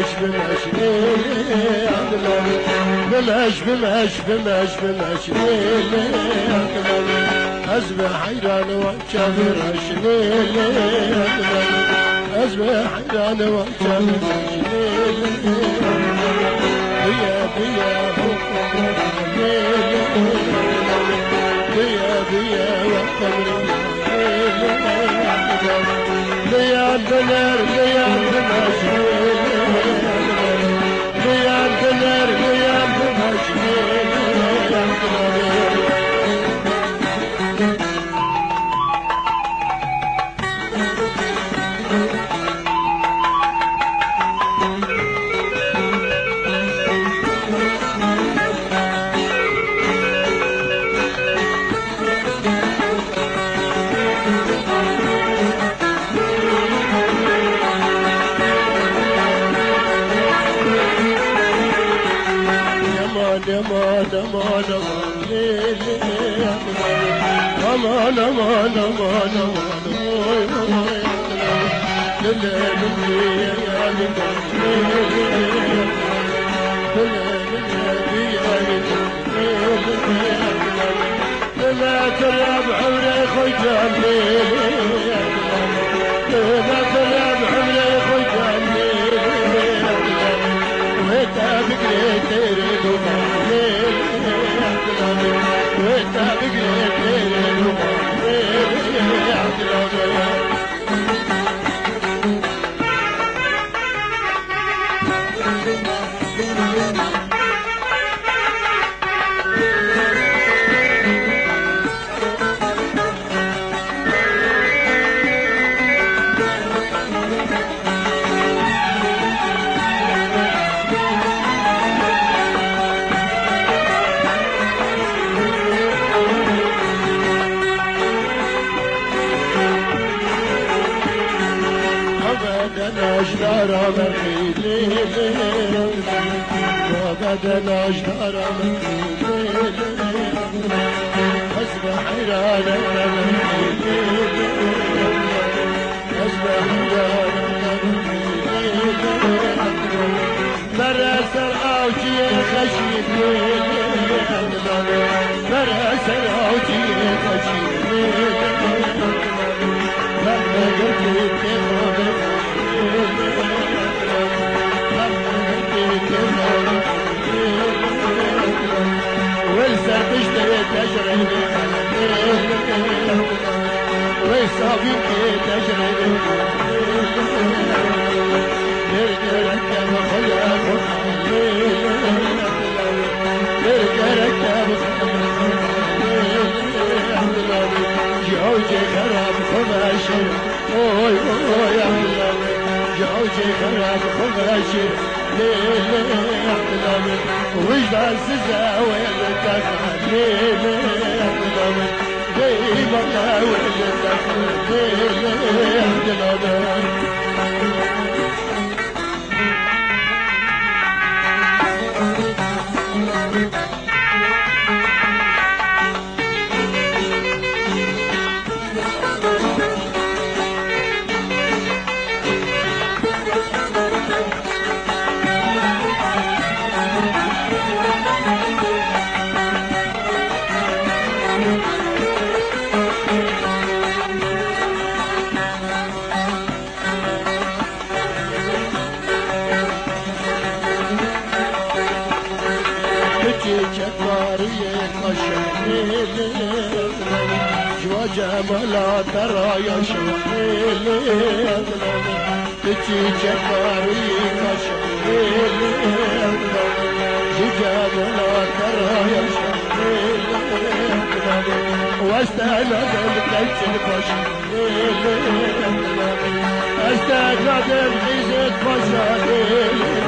بمش بمش ليلي بمش بمش بمش بمش ليلي أصبح حيران وأكبرش ليلي أصبح حيران وأكبرش ليلي بيا بيا بيا بيا وأكبرش بيا الدنر بيا الدمش بيا الدنر بيا الدمش aman aman aman lele aman aman aman aman oy oy lele lele ya lele لا تلعب عمري خجان لا تلعب عمري خجان ويتا بقري تيري دوبان ويتا بقري تيري دوبان أجدار مخيلي وبدل أجدار مخيلي أصبح حيران أصبح حيران مرسل أوجي خشيني مرسل أوجي خشيني لما قلت والسر تشتري تشري والصابين تشري ركب خلق ركب جوجي خراب خماشر اوي اوي يا جوجي خراب خماشر ليه وجدان سزاوي الدخل ليه ليه مطاوي الدخل ليه جمالا ترى يا شهيل تجي جباري كشهيل جمالا ترى يا شهيل واستنى بالقيس البشيل استنى بالقيس البشيل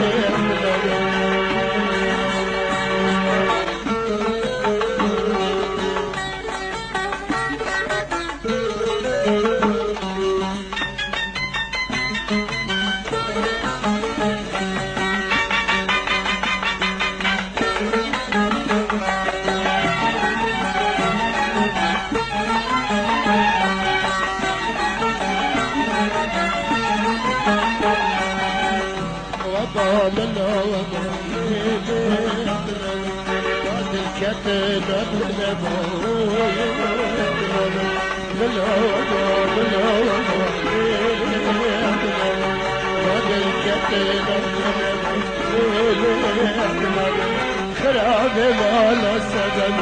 خراب مال السبب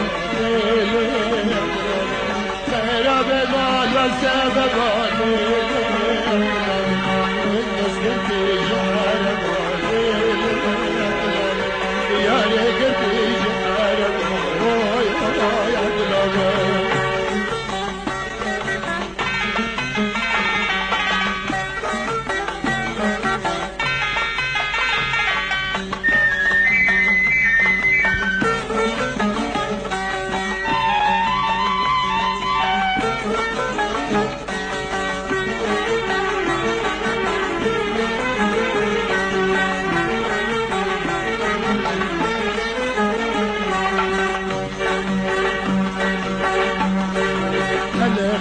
خراب مال السبب الناس قلت جارب يا قلت جارب يا قلبي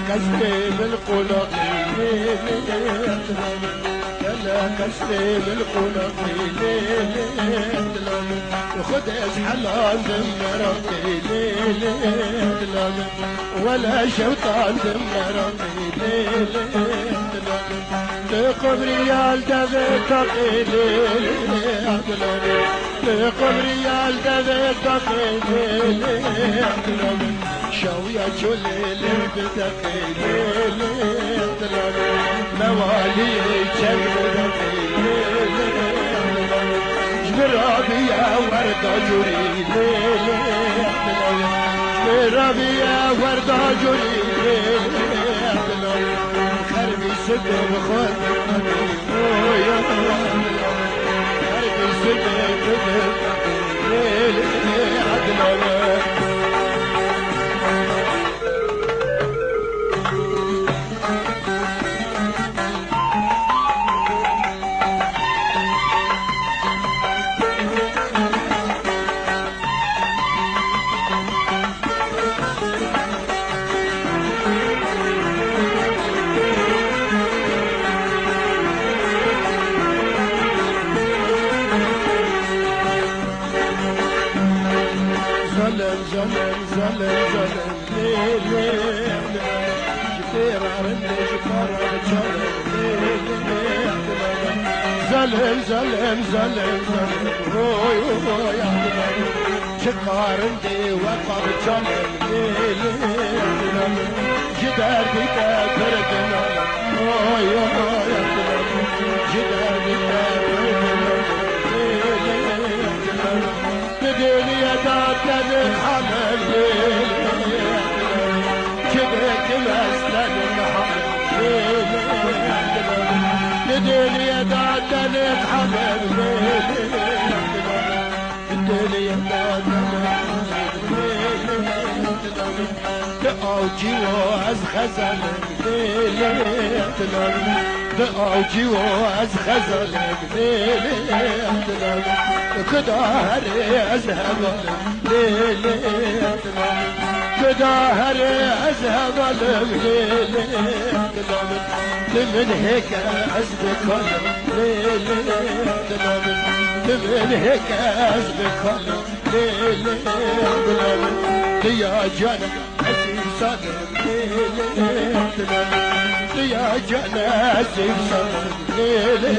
قصدي بالقلق كلا قصدي بالقلق وخد حلال دمرتي ولا شوطان دمرتي لقبري يالتفت لقبري يالتفت شوية جليل بتقيل موالي جميل جبرابي يا وردة جريل جبرابي يا وردة جريل خربي سبب خد خربي سبب عدلانك زلم ليل جفير عرني جفار زلم روي شقار عندي وقع بجلم ليل جدار بيتا بردنا روي جدار بيتا بدنيا داتن الحمل كبرت مسلم الحمل بدنيا داتن الحمل بدنيا داتن تأوجي وعز خزل تأوجي وعز خزل كداهر أذهب كداهر أذهب لمن هيك أسبك لمن هيك أسبك يا جنة عزيز صدر يا جنة عزيز صدر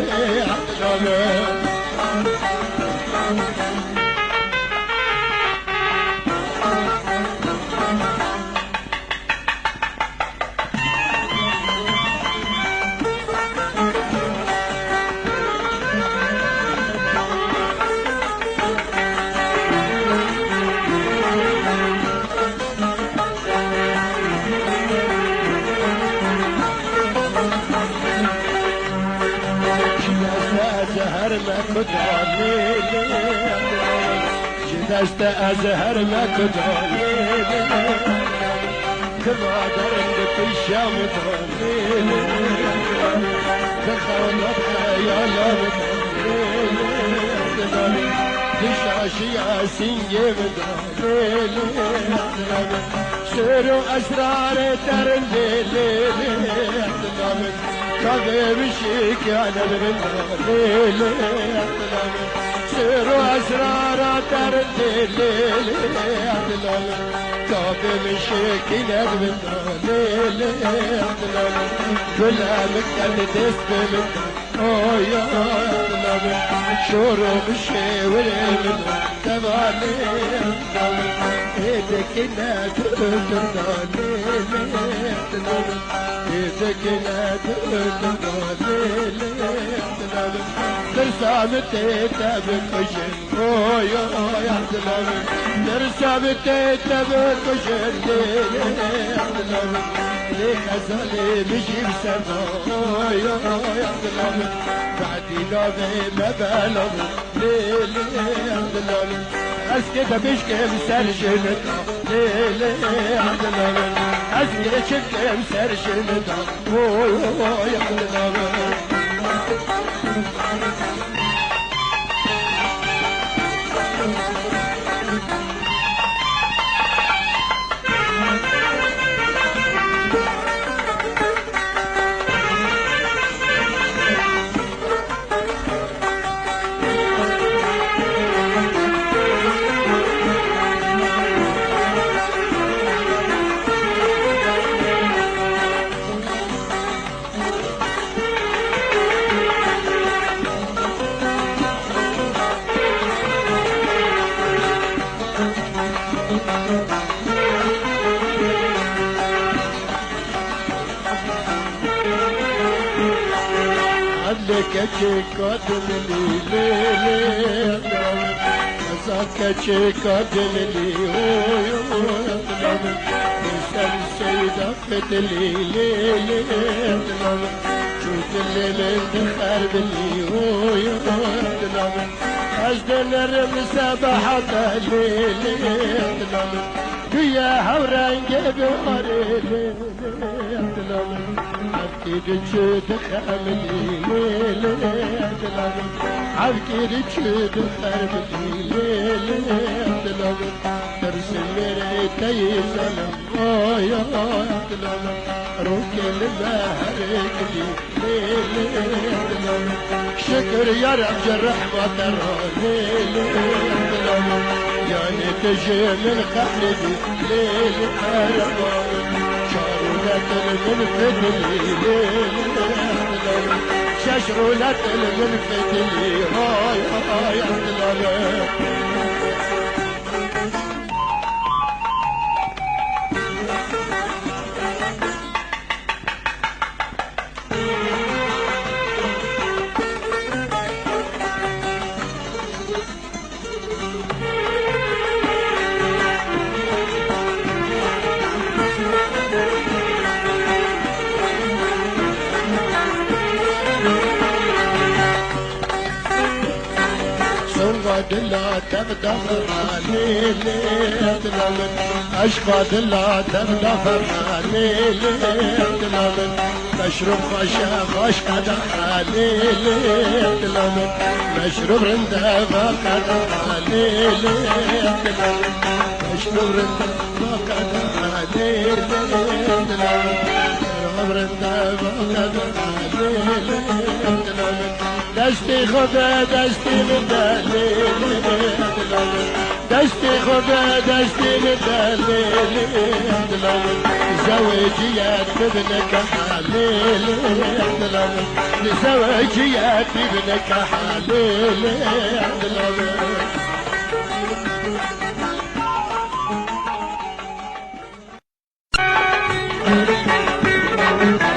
جدست أزهر ما كدوني كما درد في الشام دوني دخلت خيال دوني تشاشي ياسين دوني سر أسرار ترندي كذب شيك على البلد سر واسرار تردد عدلال كافي مشكلة بالدليل عدلال كلها مكتب تسبب يا عدلال شرب الشاور من تبالي ايدك لا تردالي ايدك لا تردالي ترسى بتيتا بالكشن يا عدلال ترسى بتيتا بالكشن يا عدلال ليك أزالي مشي بسما يا عدلال بعدي لابي ما بلغ ليلي عدلال أسكت بشكي مسرشنتا ليلي عدلال أسكت شكي مسرشنتا يا عدلال كاتم لي ليلي مساك كاتم لي مثل السيدة فتلي ليلي شوت الليل تخرب لي أجدن الرمسة بحطة ليلي يا هوران جيب قريب عبكي تشد خاملي عبكي تشد خاملي ترسل مريتي سلام يا عدلال روكي لبهرك لي شكر يا رب الرحمة ترى يعني تجي من خالدي ليل حرمان شارولة المنفتلي شاشرولة المنفتلي هاي عدلال لا تبدا فرحاني ليلة أشقى لا تبدا فرحاني ليلة مشروب خشا خش قدحاني ليلة مشروب رندا ما قدحاني ليلة مشروب رندا ما قدحاني ليلة مشروب رندا ما قدحاني ليلة دستي خدا دستي مدلي دستي خدا دستي مدلي زوجيات بابنك حليل زوجيات بابنك حليل